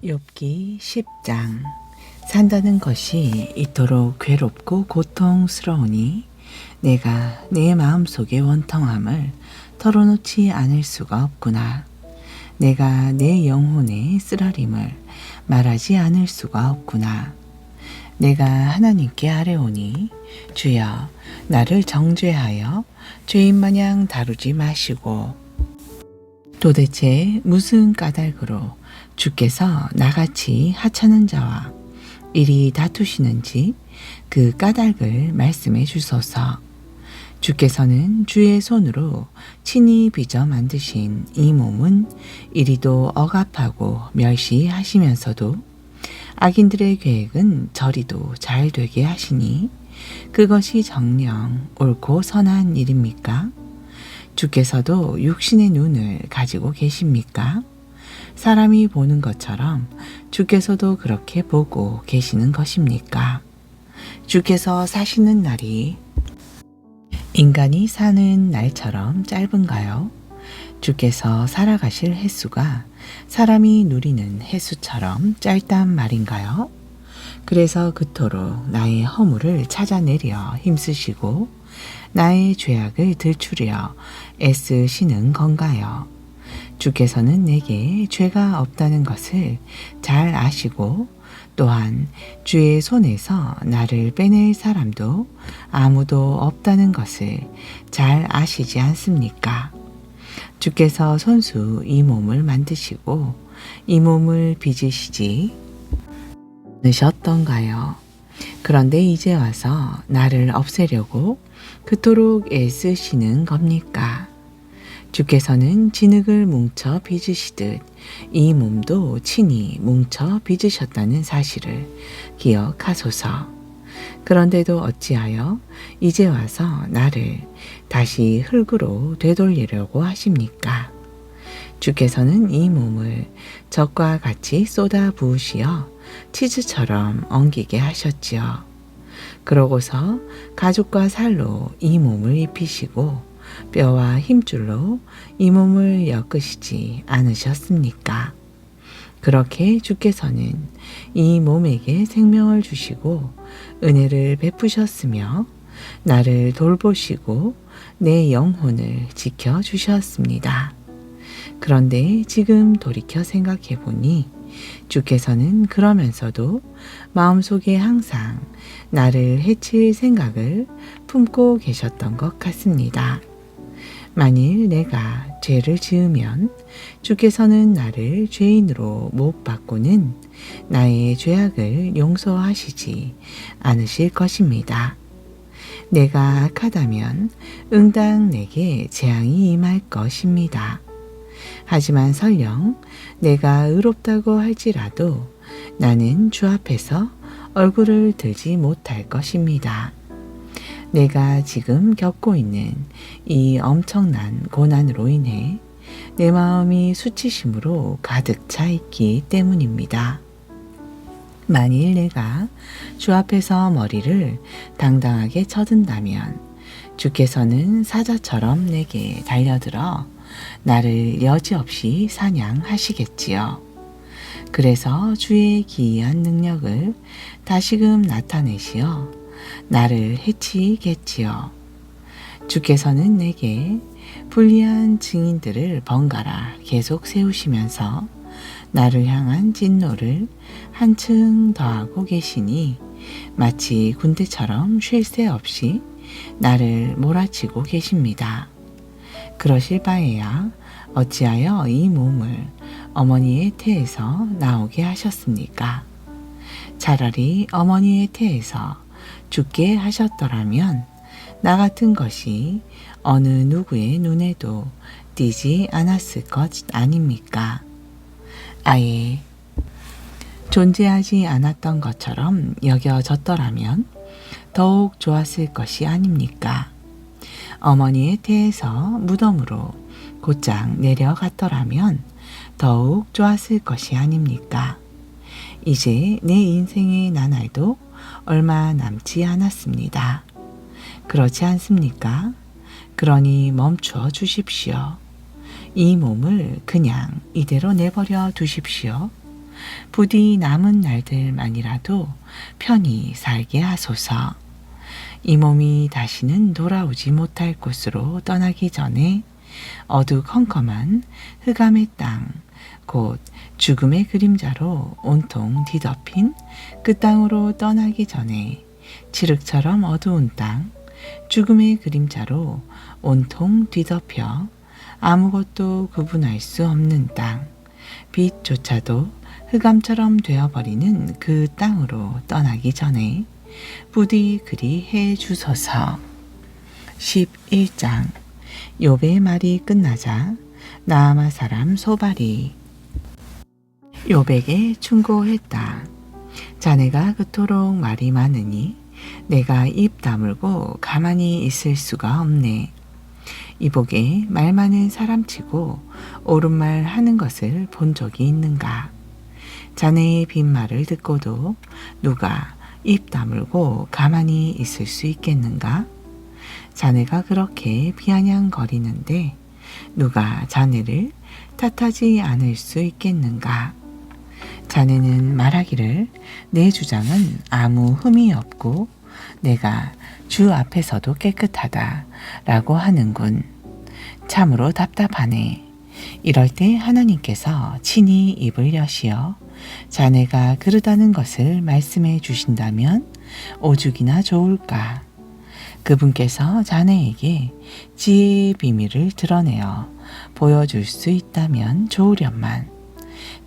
욥기 10장. 산다는 것이 이토록 괴롭고 고통스러우니 내가 내 마음속의 원통함을 털어놓지 않을 수가 없구나. 내가 내 영혼의 쓰라림을 말하지 않을 수가 없구나. 내가 하나님께 아뢰오니 주여 나를 정죄하여 죄인마냥 다루지 마시고 도대체 무슨 까닭으로 주께서 나같이 하찮은 자와 이리 다투시는지 그 까닭을 말씀해 주소서. 주께서는 주의 손으로 친히 빚어 만드신 이 몸은 이리도 억압하고 멸시하시면서도 악인들의 계획은 저리도 잘 되게 하시니 그것이 정녕 옳고 선한 일입니까? 주께서도 육신의 눈을 가지고 계십니까? 사람이 보는 것처럼 주께서도 그렇게 보고 계시는 것입니까? 주께서 사시는 날이 인간이 사는 날처럼 짧은가요? 주께서 살아가실 횟수가 사람이 누리는 횟수처럼 짧단 말인가요? 그래서 그토록 나의 허물을 찾아내려 힘쓰시고 나의 죄악을 들추려 애쓰시는 건가요? 주께서는 내게 죄가 없다는 것을 잘 아시고 또한 주의 손에서 나를 빼낼 사람도 아무도 없다는 것을 잘 아시지 않습니까? 주께서 손수 이 몸을 만드시고 이 몸을 빚으시지 않으셨던가요? 그런데 이제 와서 나를 없애려고 그토록 애쓰시는 겁니까? 주께서는 진흙을 뭉쳐 빚으시듯 이 몸도 친히 뭉쳐 빚으셨다는 사실을 기억하소서. 그런데도 어찌하여 이제 와서 나를 다시 흙으로 되돌리려고 하십니까? 주께서는 이 몸을 젖과 같이 쏟아 부으시어 치즈처럼 엉기게 하셨지요. 그러고서 가죽과 살로 이 몸을 입히시고 뼈와 힘줄로 이 몸을 엮으시지 않으셨습니까? 그렇게 주께서는 이 몸에게 생명을 주시고 은혜를 베푸셨으며 나를 돌보시고 내 영혼을 지켜주셨습니다. 그런데 지금 돌이켜 생각해 보니 주께서는 그러면서도 마음속에 항상 나를 해칠 생각을 품고 계셨던 것 같습니다. 만일 내가 죄를 지으면 주께서는 나를 죄인으로 못 박고는 나의 죄악을 용서하시지 않으실 것입니다. 내가 악하다면 응당 내게 재앙이 임할 것입니다. 하지만 설령 내가 의롭다고 할지라도 나는 주 앞에서 얼굴을 들지 못할 것입니다. 내가 지금 겪고 있는 이 엄청난 고난으로 인해 내 마음이 수치심으로 가득 차 있기 때문입니다. 만일 내가 주 앞에서 머리를 당당하게 쳐든다면 주께서는 사자처럼 내게 달려들어 나를 여지없이 사냥하시겠지요. 그래서 주의 기이한 능력을 다시금 나타내시어 나를 해치겠지요. 주께서는 내게 불리한 증인들을 번갈아 계속 세우시면서 나를 향한 진노를 한층 더하고 계시니 마치 군대처럼 쉴 새 없이 나를 몰아치고 계십니다. 그러실 바에야 어찌하여 이 몸을 어머니의 태에서 나오게 하셨습니까? 차라리 어머니의 태에서 죽게 하셨더라면 나 같은 것이 어느 누구의 눈에도 띄지 않았을 것 아닙니까? 아예 존재하지 않았던 것처럼 여겨졌더라면 더욱 좋았을 것이 아닙니까? 어머니의 태에서 무덤으로 곧장 내려갔더라면 더욱 좋았을 것이 아닙니까? 이제 내 인생의 나날도 얼마 남지 않았습니다. 그렇지 않습니까? 그러니 멈춰 주십시오. 이 몸을 그냥 이대로 내버려 두십시오. 부디 남은 날들만이라도 편히 살게 하소서. 이 몸이 다시는 돌아오지 못할 곳으로 떠나기 전에 어두컴컴한 흑암의 땅, 곧 죽음의 그림자로 온통 뒤덮인 그 땅으로 떠나기 전에 칠흑처럼 어두운 땅, 죽음의 그림자로 온통 뒤덮여 아무것도 구분할 수 없는 땅, 빛조차도 흑암처럼 되어버리는 그 땅으로 떠나기 전에 부디 그리 해 주소서. 11장. 욥의 말이 끝나자 나아마 사람 소발이 욥에게 충고했다. 자네가 그토록 말이 많으니 내가 입 다물고 가만히 있을 수가 없네. 이복에 말 많은 사람치고 옳은 말 하는 것을 본 적이 있는가? 자네의 빈말을 듣고도 누가 입 다물고 가만히 있을 수 있겠는가? 자네가 그렇게 비아냥거리는데 누가 자네를 탓하지 않을 수 있겠는가? 자네는 말하기를 내 주장은 아무 흠이 없고 내가 주 앞에서도 깨끗하다 라고 하는군. 참으로 답답하네. 이럴 때 하나님께서 친히 입을 여시어 자네가 그러다는 것을 말씀해 주신다면 오죽이나 좋을까. 그분께서 자네에게 지혜의 비밀을 드러내어 보여줄 수 있다면 좋으련만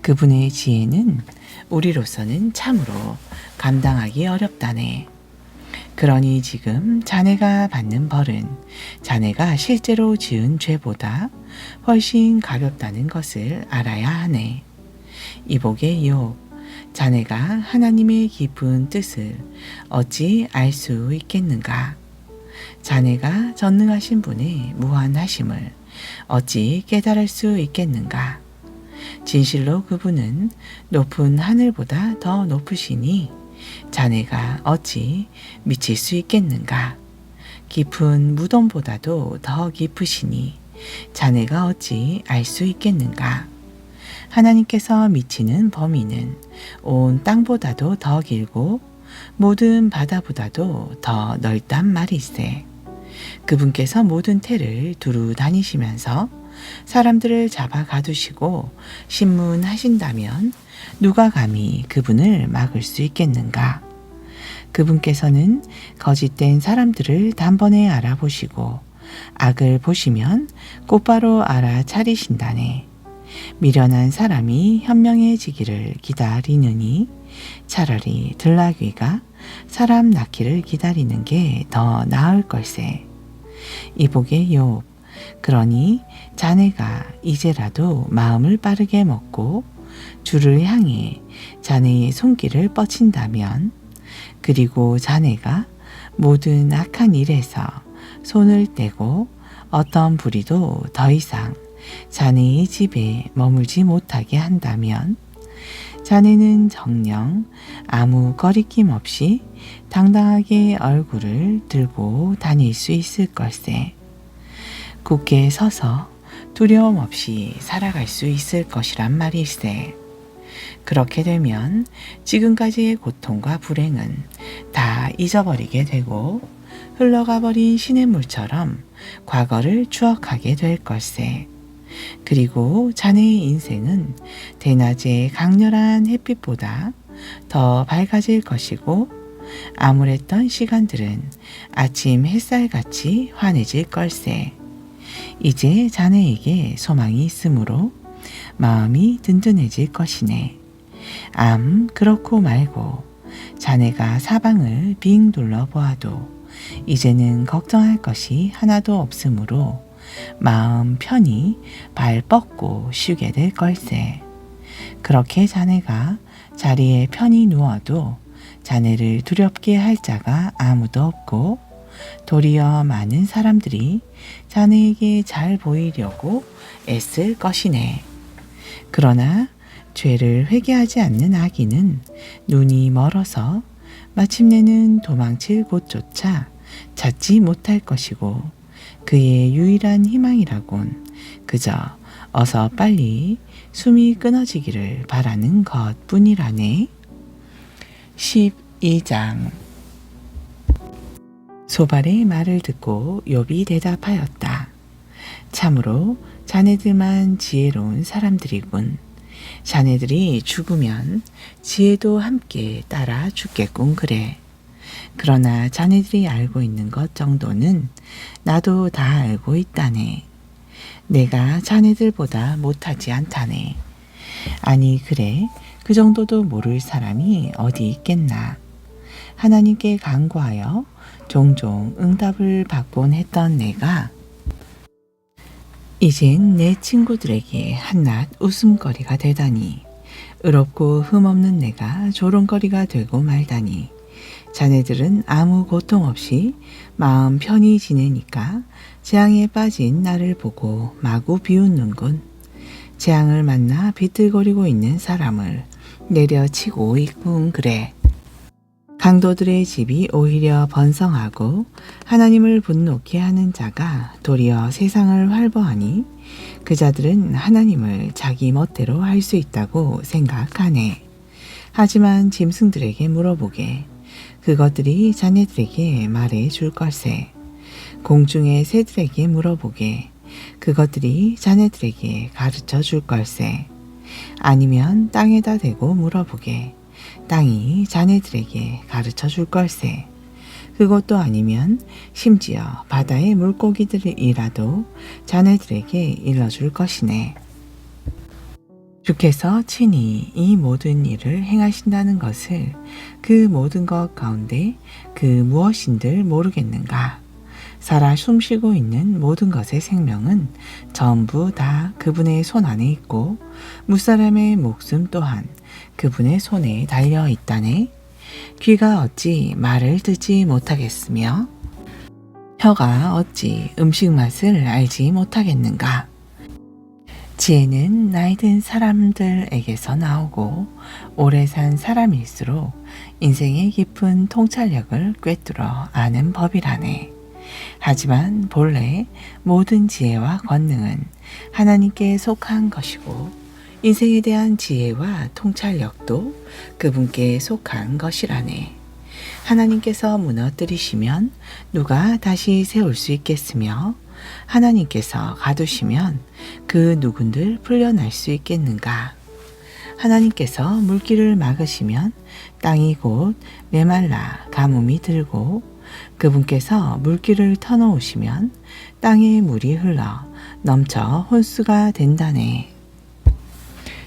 그분의 지혜는 우리로서는 참으로 감당하기 어렵다네. 그러니 지금 자네가 받는 벌은 자네가 실제로 지은 죄보다 훨씬 가볍다는 것을 알아야 하네. 이복의 욥, 자네가 하나님의 깊은 뜻을 어찌 알 수 있겠는가? 자네가 전능하신 분의 무한하심을 어찌 깨달을 수 있겠는가? 진실로 그분은 높은 하늘보다 더 높으시니 자네가 어찌 미칠 수 있겠는가? 깊은 무덤보다도 더 깊으시니 자네가 어찌 알 수 있겠는가? 하나님께서 미치는 범위는 온 땅보다도 더 길고 모든 바다보다도 더 넓단 말일세. 그분께서 모든 태를 두루 다니시면서 사람들을 잡아 가두시고 신문하신다면 누가 감히 그분을 막을 수 있겠는가? 그분께서는 거짓된 사람들을 단번에 알아보시고 악을 보시면 곧바로 알아차리신다네. 미련한 사람이 현명해지기를 기다리느니 차라리 들나귀가 사람 낳기를 기다리는 게 더 나을 걸세. 이복의 욥, 그러니 자네가 이제라도 마음을 빠르게 먹고 주를 향해 자네의 손길을 뻗친다면, 그리고 자네가 모든 악한 일에서 손을 떼고 어떤 불의도 더 이상 자네의 집에 머물지 못하게 한다면 자네는 정녕 아무 거리낌 없이 당당하게 얼굴을 들고 다닐 수 있을 걸세. 굳게 서서 두려움 없이 살아갈 수 있을 것이란 말일세. 그렇게 되면 지금까지의 고통과 불행은 다 잊어버리게 되고 흘러가 버린 시냇물처럼 과거를 추억하게 될 걸세. 그리고 자네의 인생은 대낮의 강렬한 햇빛보다 더 밝아질 것이고 암울했던 시간들은 아침 햇살같이 환해질 걸세. 이제 자네에게 소망이 있으므로 마음이 든든해질 것이네. 그렇고 말고 자네가 사방을 빙 둘러보아도 이제는 걱정할 것이 하나도 없으므로 마음 편히 발 뻗고 쉬게 될 걸세. 그렇게 자네가 자리에 편히 누워도 자네를 두렵게 할 자가 아무도 없고 도리어 많은 사람들이 자네에게 잘 보이려고 애쓸 것이네. 그러나 죄를 회개하지 않는 악인은 눈이 멀어서 마침내는 도망칠 곳조차 찾지 못할 것이고 그의 유일한 희망이라곤 그저 어서 빨리 숨이 끊어지기를 바라는 것뿐이라네. 12장. 소발의 말을 듣고 욥이 대답하였다. 참으로 자네들만 지혜로운 사람들이군. 자네들이 죽으면 지혜도 함께 따라 죽겠군 그래. 그러나 자네들이 알고 있는 것 정도는 나도 다 알고 있다네. 내가 자네들보다 못하지 않다네. 아니 그래, 그 정도도 모를 사람이 어디 있겠나. 하나님께 간구하여 종종 응답을 받곤 했던 내가 이젠 내 친구들에게 한낱 웃음거리가 되다니, 의롭고 흠없는 내가 조롱거리가 되고 말다니. 자네들은 아무 고통 없이 마음 편히 지내니까 재앙에 빠진 나를 보고 마구 비웃는군. 재앙을 만나 비틀거리고 있는 사람을 내려치고 있군 그래. 강도들의 집이 오히려 번성하고 하나님을 분노케 하는 자가 도리어 세상을 활보하니 그 자들은 하나님을 자기 멋대로 할 수 있다고 생각하네. 하지만 짐승들에게 물어보게. 그것들이 자네들에게 말해 줄 걸세. 공중의 새들에게 물어보게. 그것들이 자네들에게 가르쳐 줄 걸세. 아니면 땅에다 대고 물어보게. 땅이 자네들에게 가르쳐 줄 걸세. 그것도 아니면 심지어 바다의 물고기들이라도 자네들에게 일러줄 것이네. 주께서 친히 이 모든 일을 행하신다는 것을 그 모든 것 가운데 그 무엇인들 모르겠는가? 살아 숨쉬고 있는 모든 것의 생명은 전부 다 그분의 손 안에 있고 무사람의 목숨 또한 그분의 손에 달려 있다네. 귀가 어찌 말을 듣지 못하겠으며 혀가 어찌 음식 맛을 알지 못하겠는가? 지혜는 나이 든 사람들에게서 나오고 오래 산 사람일수록 인생의 깊은 통찰력을 꿰뚫어 아는 법이라네. 하지만 본래 모든 지혜와 권능은 하나님께 속한 것이고 인생에 대한 지혜와 통찰력도 그분께 속한 것이라네. 하나님께서 무너뜨리시면 누가 다시 세울 수 있겠으며 하나님께서 가두시면 그 누군들 풀려날 수 있겠는가. 하나님께서 물길을 막으시면 땅이 곧 메말라 가뭄이 들고 그분께서 물길을 터놓으시면 땅에 물이 흘러 넘쳐 혼수가 된다네.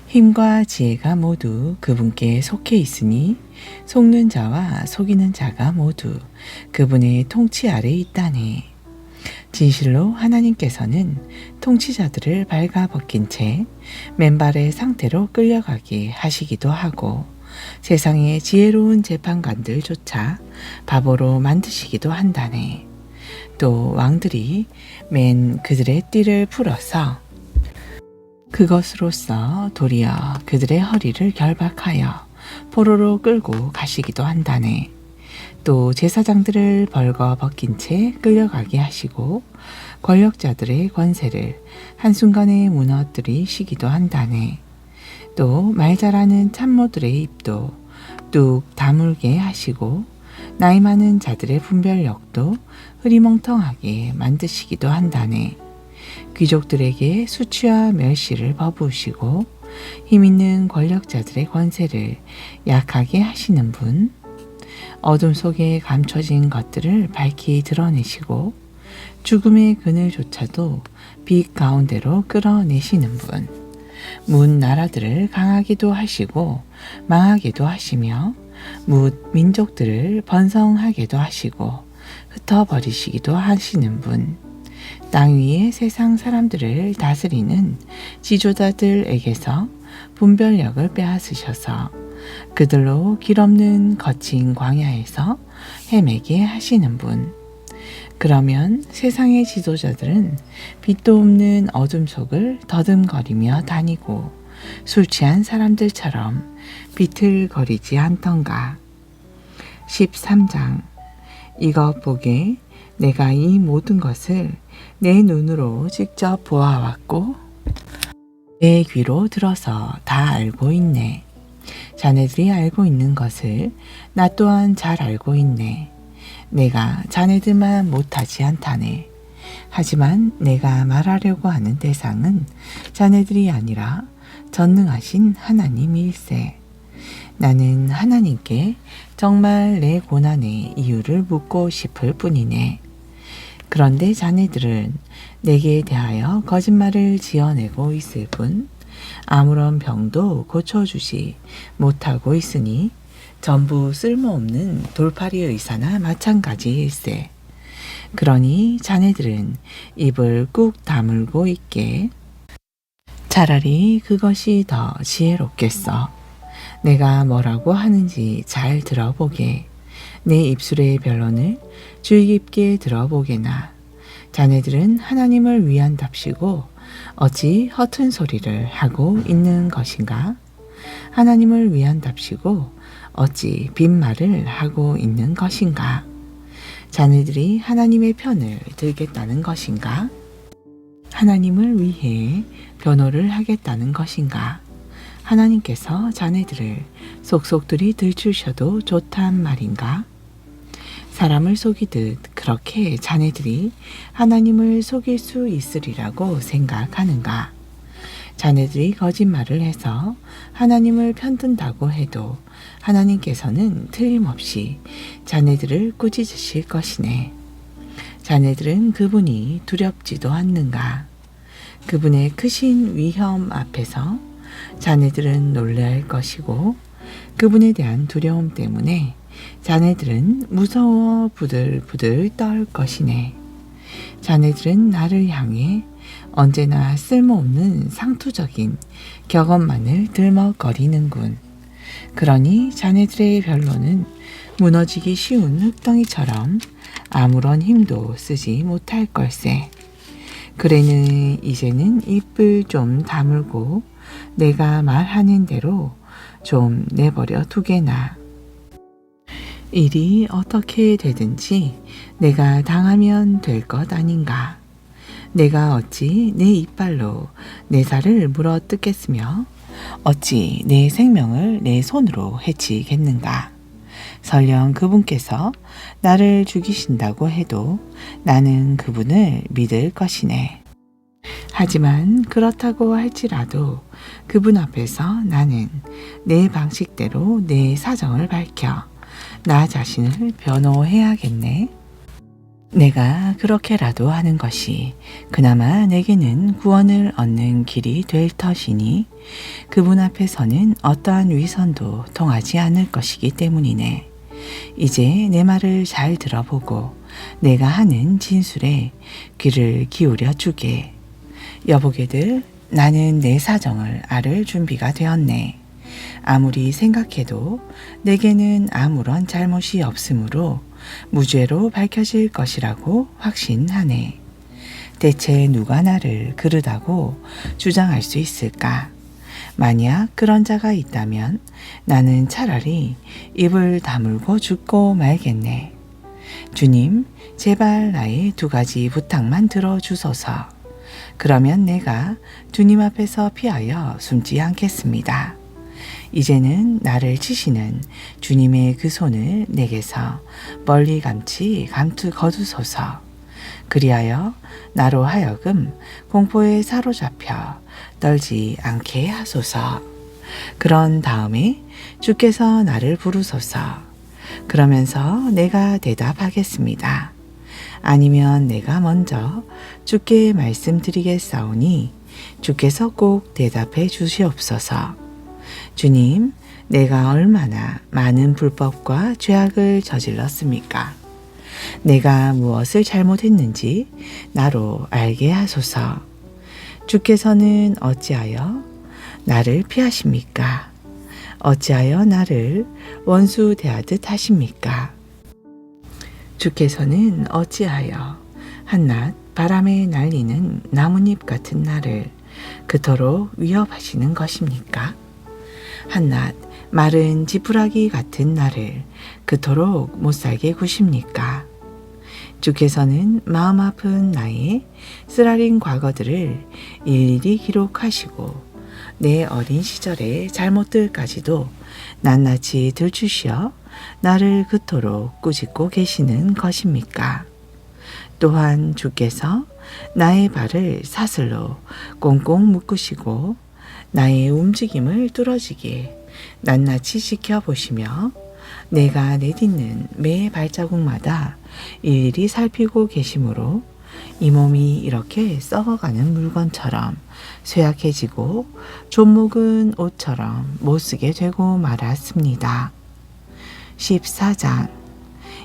힘과 지혜가 모두 그분께 속해 있으니 속는 자와 속이는 자가 모두 그분의 통치 아래 있다네. 진실로 하나님께서는 통치자들을 발가벗긴 채 맨발의 상태로 끌려가게 하시기도 하고 세상의 지혜로운 재판관들조차 바보로 만드시기도 한다네. 또 왕들이 맨 그들의 띠를 풀어서 그것으로써 도리어 그들의 허리를 결박하여 포로로 끌고 가시기도 한다네. 또 제사장들을 벌거벗긴 채 끌려가게 하시고 권력자들의 권세를 한순간에 무너뜨리시기도 한다네. 또 말 잘하는 참모들의 입도 뚝 다물게 하시고 나이 많은 자들의 분별력도 흐리멍텅하게 만드시기도 한다네. 귀족들에게 수치와 멸시를 퍼부으시고 힘있는 권력자들의 권세를 약하게 하시는 분, 어둠 속에 감춰진 것들을 밝히 드러내시고 죽음의 그늘조차도 빛 가운데로 끌어내시는 분, 문 나라들을 강하기도 하시고 망하게도 하시며 뭇 민족들을 번성하게도 하시고 흩어버리시기도 하시는 분, 땅 위의 세상 사람들을 다스리는 지도자들에게서 분별력을 빼앗으셔서 그들로 길없는 거친 광야에서 헤매게 하시는 분. 그러면 세상의 지도자들은 빛도 없는 어둠 속을 더듬거리며 다니고 술 취한 사람들처럼 비틀거리지 않던가. 13장. 이것 보게 내가 이 모든 것을 내 눈으로 직접 보아왔고 내 귀로 들어서 다 알고 있네. 자네들이 알고 있는 것을 나 또한 잘 알고 있네. 내가 자네들만 못하지 않다네. 하지만 내가 말하려고 하는 대상은 자네들이 아니라 전능하신 하나님일세. 나는 하나님께 정말 내 고난의 이유를 묻고 싶을 뿐이네. 그런데 자네들은 내게 대하여 거짓말을 지어내고 있을 뿐 아무런 병도 고쳐주지 못하고 있으니 전부 쓸모없는 돌팔이 의사나 마찬가지일세. 그러니 자네들은 입을 꾹 다물고 있게. 차라리 그것이 더 지혜롭겠어. 내가 뭐라고 하는지 잘 들어보게. 내 입술의 변론을 주의 깊게 들어보게나. 자네들은 하나님을 위한답시고 어찌 허튼 소리를 하고 있는 것인가? 하나님을 위한답시고 어찌 빈말을 하고 있는 것인가? 자네들이 하나님의 편을 들겠다는 것인가? 하나님을 위해 변호를 하겠다는 것인가? 하나님께서 자네들을 속속들이 들추셔도 좋단 말인가? 사람을 속이듯 그렇게 자네들이 하나님을 속일 수 있으리라고 생각하는가? 자네들이 거짓말을 해서 하나님을 편든다고 해도 하나님께서는 틀림없이 자네들을 꾸짖으실 것이네. 자네들은 그분이 두렵지도 않는가? 그분의 크신 위험 앞에서 자네들은 놀랄 것이고 그분에 대한 두려움 때문에 자네들은 무서워 부들부들 떨 것이네. 자네들은 나를 향해 언제나 쓸모없는 상투적인 격언만을 들먹거리는군. 그러니 자네들의 변론은 무너지기 쉬운 흙덩이처럼 아무런 힘도 쓰지 못할 걸세. 그래는 이제는 입을 좀 다물고 내가 말하는 대로 좀 내버려 두게나. 일이 어떻게 되든지 내가 당하면 될 것 아닌가. 내가 어찌 내 이빨로 내 살을 물어 뜯겠으며 어찌 내 생명을 내 손으로 해치겠는가. 설령 그분께서 나를 죽이신다고 해도 나는 그분을 믿을 것이네. 하지만 그렇다고 할지라도 그분 앞에서 나는 내 방식대로 내 사정을 밝혀 나 자신을 변호해야겠네. 내가 그렇게라도 하는 것이 그나마 내게는 구원을 얻는 길이 될 터이니 그분 앞에서는 어떠한 위선도 통하지 않을 것이기 때문이네. 이제 내 말을 잘 들어보고 내가 하는 진술에 귀를 기울여 주게. 여보게들, 나는 내 사정을 앓을 준비가 되었네. 아무리 생각해도 내게는 아무런 잘못이 없으므로 무죄로 밝혀질 것이라고 확신하네. 대체 누가 나를 그르다고 주장할 수 있을까? 만약 그런 자가 있다면 나는 차라리 입을 다물고 죽고 말겠네. 주님, 제발 나의 2가지 부탁만 들어주소서. 그러면 내가 주님 앞에서 피하여 숨지 않겠습니다. 이제는 나를 치시는 주님의 그 손을 내게서 멀리 감투 거두소서. 그리하여 나로 하여금 공포에 사로잡혀 떨지 않게 하소서. 그런 다음에 주께서 나를 부르소서. 그러면서 내가 대답하겠습니다. 아니면 내가 먼저 주께 말씀드리겠사오니 주께서 꼭 대답해 주시옵소서. 주님, 내가 얼마나 많은 불법과 죄악을 저질렀습니까? 내가 무엇을 잘못했는지 나로 알게 하소서. 주께서는 어찌하여 나를 피하십니까? 어찌하여 나를 원수 대하듯 하십니까? 주께서는 어찌하여 한낱 바람에 날리는 나뭇잎 같은 나를 그토록 위협하시는 것입니까? 한낱 마른 지푸라기 같은 나를 그토록 못살게 구십니까? 주께서는 마음 아픈 나의 쓰라린 과거들을 일일이 기록하시고 내 어린 시절의 잘못들까지도 낱낱이 들추시어 나를 그토록 꾸짖고 계시는 것입니까? 또한 주께서 나의 발을 사슬로 꽁꽁 묶으시고 나의 움직임을 뚫어지게 낱낱이 지켜보시며 내가 내딛는 매 발자국마다 일일이 살피고 계시므로 이 몸이 이렇게 썩어가는 물건처럼 쇠약해지고 존목은 옷처럼 못쓰게 되고 말았습니다. 14장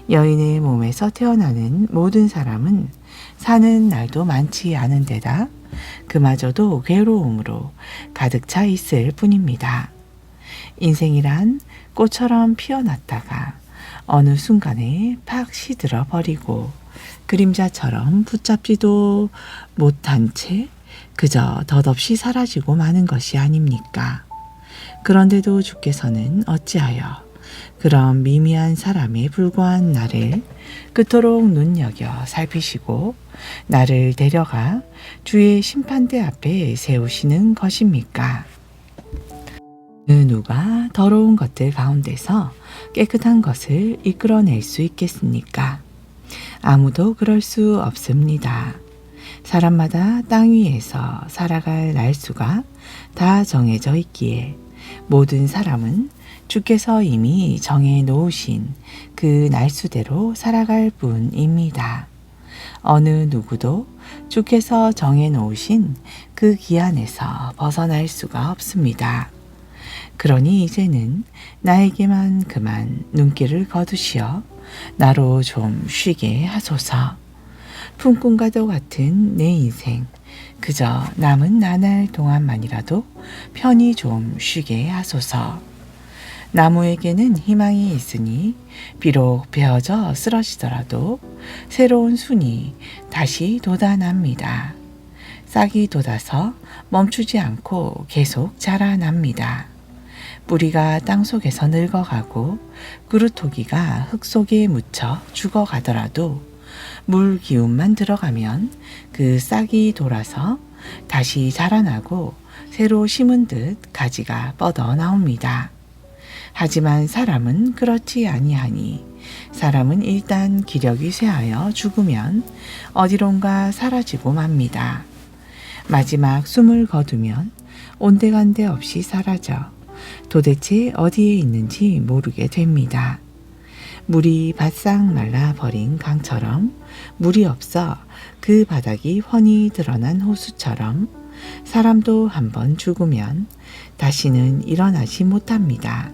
여인의 몸에서 태어나는 모든 사람은 사는 날도 많지 않은 데다 그마저도 괴로움으로 가득 차 있을 뿐입니다. 인생이란 꽃처럼 피어났다가 어느 순간에 팍 시들어 버리고 그림자처럼 붙잡지도 못한 채 그저 덧없이 사라지고 마는 것이 아닙니까? 그런데도 주께서는 어찌하여 그런 미미한 사람에 불과한 나를 그토록 눈여겨 살피시고 나를 데려가 주의 심판대 앞에 세우시는 것입니까? 그 누가 더러운 것들 가운데서 깨끗한 것을 이끌어낼 수 있겠습니까? 아무도 그럴 수 없습니다. 사람마다 땅 위에서 살아갈 날수가 다 정해져 있기에 모든 사람은 주께서 이미 정해 놓으신 그 날수대로 살아갈 뿐입니다. 어느 누구도 주께서 정해 놓으신 그 기한에서 벗어날 수가 없습니다. 그러니 이제는 나에게만 그만 눈길을 거두시어 나로 좀 쉬게 하소서. 품꿈과도 같은 내 인생 그저 남은 나날 동안만이라도 편히 좀 쉬게 하소서. 나무에게는 희망이 있으니 비록 베어져 쓰러지더라도 새로운 순이 다시 돋아납니다. 싹이 돋아서 멈추지 않고 계속 자라납니다. 뿌리가 땅속에서 늙어가고 그루토기가 흙 속에 묻혀 죽어가더라도 물 기운만 들어가면 그 싹이 돌아서 다시 자라나고 새로 심은 듯 가지가 뻗어 나옵니다. 하지만 사람은 그렇지 아니하니 사람은 일단 기력이 쇠하여 죽으면 어디론가 사라지고 맙니다. 마지막 숨을 거두면 온데간데 없이 사라져 도대체 어디에 있는지 모르게 됩니다. 물이 바싹 말라버린 강처럼 물이 없어 그 바닥이 훤히 드러난 호수처럼 사람도 한번 죽으면 다시는 일어나지 못합니다.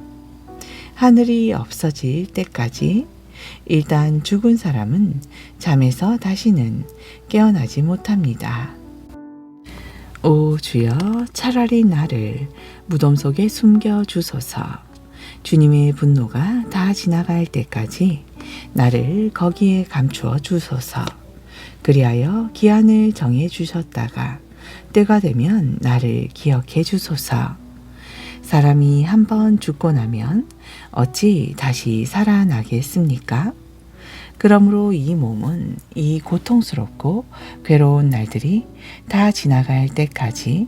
하늘이 없어질 때까지 일단 죽은 사람은 잠에서 다시는 깨어나지 못합니다. 오 주여 차라리 나를 무덤 속에 숨겨 주소서. 주님의 분노가 다 지나갈 때까지 나를 거기에 감추어 주소서. 그리하여 기한을 정해 주셨다가 때가 되면 나를 기억해 주소서. 사람이 한번 죽고 나면 어찌 다시 살아나겠습니까? 그러므로 이 몸은 이 고통스럽고 괴로운 날들이 다 지나갈 때까지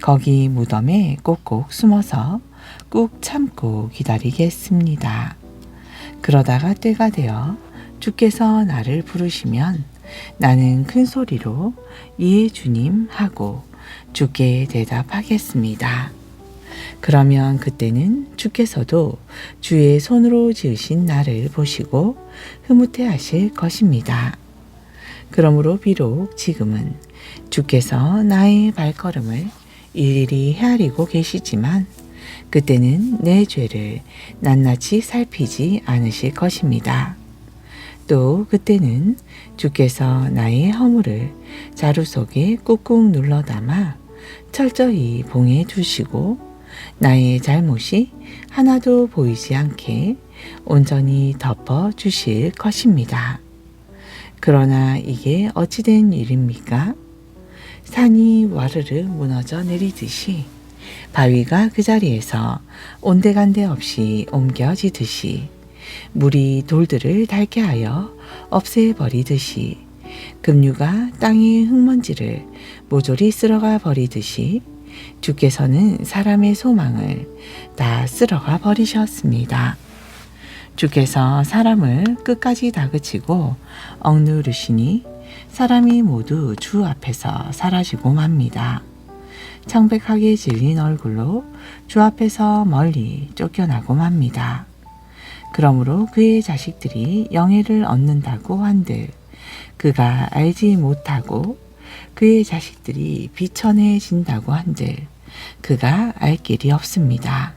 거기 무덤에 꼭꼭 숨어서 꾹 참고 기다리겠습니다. 그러다가 때가 되어 주께서 나를 부르시면 나는 큰 소리로 예 주님 하고 주께 대답하겠습니다. 그러면 그때는 주께서도 주의 손으로 지으신 나를 보시고 흐뭇해 하실 것입니다. 그러므로 비록 지금은 주께서 나의 발걸음을 일일이 헤아리고 계시지만 그때는 내 죄를 낱낱이 살피지 않으실 것입니다. 또 그때는 주께서 나의 허물을 자루 속에 꾹꾹 눌러 담아 철저히 봉해 두시고 나의 잘못이 하나도 보이지 않게 온전히 덮어 주실 것입니다. 그러나 이게 어찌된 일입니까? 산이 와르르 무너져 내리듯이 바위가 그 자리에서 온데간데 없이 옮겨지듯이 물이 돌들을 닳게 하여 없애버리듯이 급류가 땅의 흙먼지를 모조리 쓸어가 버리듯이 주께서는 사람의 소망을 다 쓸어가 버리셨습니다. 주께서 사람을 끝까지 다그치고 억누르시니 사람이 모두 주 앞에서 사라지고 맙니다. 창백하게 질린 얼굴로 주 앞에서 멀리 쫓겨나고 맙니다. 그러므로 그의 자식들이 영예를 얻는다고 한들 그가 알지 못하고 그의 자식들이 비천해진다고 한들 그가 알 길이 없습니다.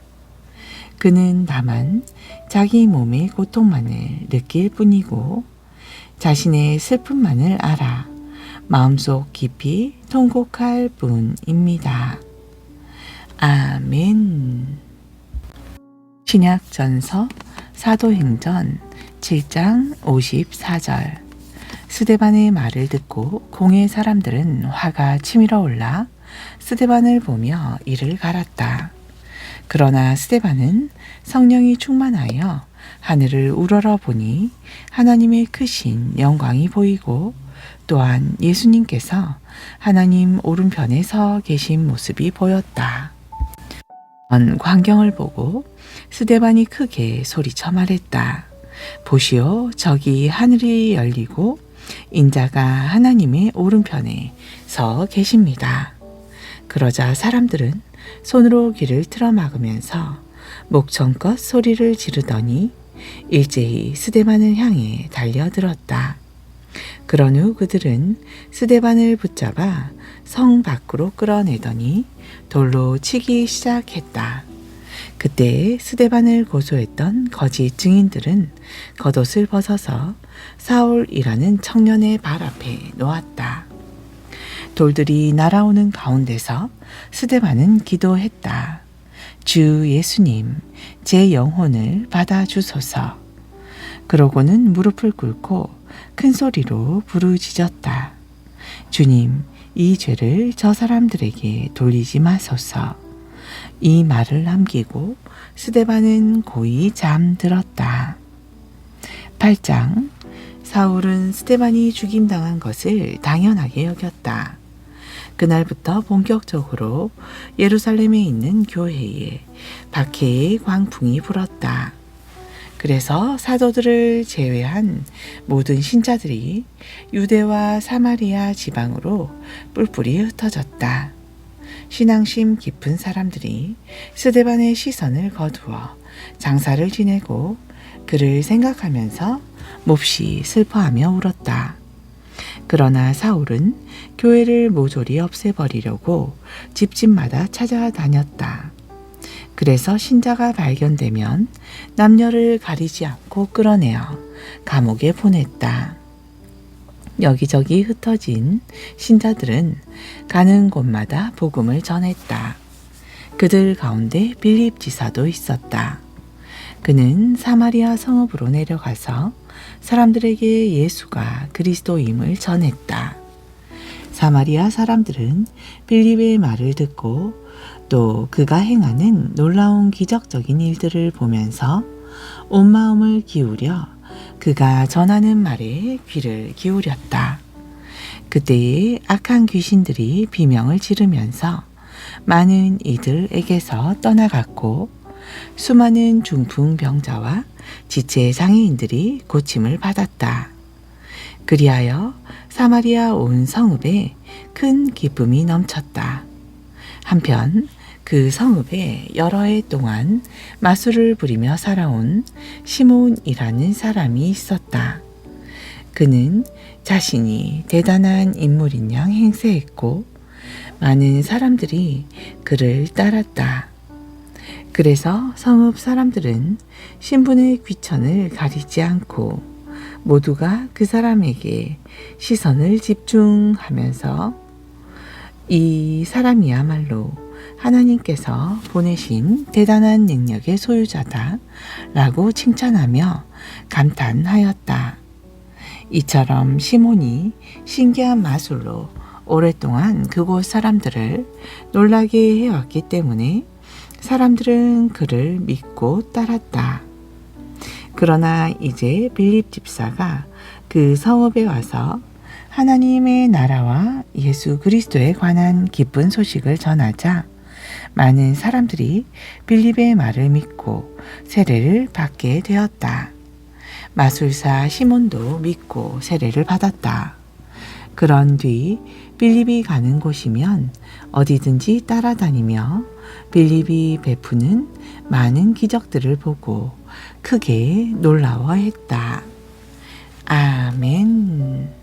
그는 다만 자기 몸의 고통만을 느낄 뿐이고 자신의 슬픔만을 알아 마음속 깊이 통곡할 뿐입니다. 아멘. 신약전서 사도행전 7장 54절. 스데반의 말을 듣고 공의 사람들은 화가 치밀어 올라 스데반을 보며 이를 갈았다. 그러나 스데반은 성령이 충만하여 하늘을 우러러 보니 하나님의 크신 영광이 보이고 또한 예수님께서 하나님 오른편에 서 계신 모습이 보였다. 광경을 보고 스데반이 크게 소리쳐 말했다. 보시오, 저기 하늘이 열리고 인자가 하나님의 오른편에 서 계십니다. 그러자 사람들은 손으로 귀를 틀어 막으면서 목청껏 소리를 지르더니 일제히 스데반을 향해 달려들었다. 그런 후 그들은 스데반을 붙잡아 성 밖으로 끌어내더니 돌로 치기 시작했다. 그때 스데반을 고소했던 거짓 증인들은 겉옷을 벗어서 사울이라는 청년의 발 앞에 놓았다. 돌들이 날아오는 가운데서 스데반은 기도했다. 주 예수님, 제 영혼을 받아주소서. 그러고는 무릎을 꿇고 큰 소리로 부르짖었다. 주님, 이 죄를 저 사람들에게 돌리지 마소서. 이 말을 남기고 스데반은 고이 잠들었다. 8장. 사울은 스데반이 죽임당한 것을 당연하게 여겼다. 그날부터 본격적으로 예루살렘에 있는 교회에 박해의 광풍이 불었다. 그래서 사도들을 제외한 모든 신자들이 유대와 사마리아 지방으로 뿔뿔이 흩어졌다. 신앙심 깊은 사람들이 스데반의 시선을 거두어 장사를 지내고 그를 생각하면서 몹시 슬퍼하며 울었다. 그러나 사울은 교회를 모조리 없애버리려고 집집마다 찾아다녔다. 그래서 신자가 발견되면 남녀를 가리지 않고 끌어내어 감옥에 보냈다. 여기저기 흩어진 신자들은 가는 곳마다 복음을 전했다. 그들 가운데 빌립 지사도 있었다. 그는 사마리아 성읍으로 내려가서 사람들에게 예수가 그리스도임을 전했다. 사마리아 사람들은 빌립의 말을 듣고 또 그가 행하는 놀라운 기적적인 일들을 보면서 온 마음을 기울여 그가 전하는 말에 귀를 기울였다. 그때에 악한 귀신들이 비명을 지르면서 많은 이들에게서 떠나갔고 수많은 중풍병자와 지체 장애인들이 고침을 받았다. 그리하여 사마리아 온 성읍에 큰 기쁨이 넘쳤다. 한편 그 성읍에 여러 해 동안 마술을 부리며 살아온 시몬이라는 사람이 있었다. 그는 자신이 대단한 인물인 양 행세했고 많은 사람들이 그를 따랐다. 그래서 성읍 사람들은 신분의 귀천을 가리지 않고 모두가 그 사람에게 시선을 집중하면서 이 사람이야말로 하나님께서 보내신 대단한 능력의 소유자다 라고 칭찬하며 감탄하였다. 이처럼 시몬이 신기한 마술로 오랫동안 그곳 사람들을 놀라게 해왔기 때문에 사람들은 그를 믿고 따랐다. 그러나 이제 빌립 집사가 그 성읍에 와서 하나님의 나라와 예수 그리스도에 관한 기쁜 소식을 전하자 많은 사람들이 빌립의 말을 믿고 세례를 받게 되었다. 마술사 시몬도 믿고 세례를 받았다. 그런 뒤 빌립이 가는 곳이면 어디든지 따라다니며 빌립이 베푸는 많은 기적들을 보고 크게 놀라워했다. 아멘.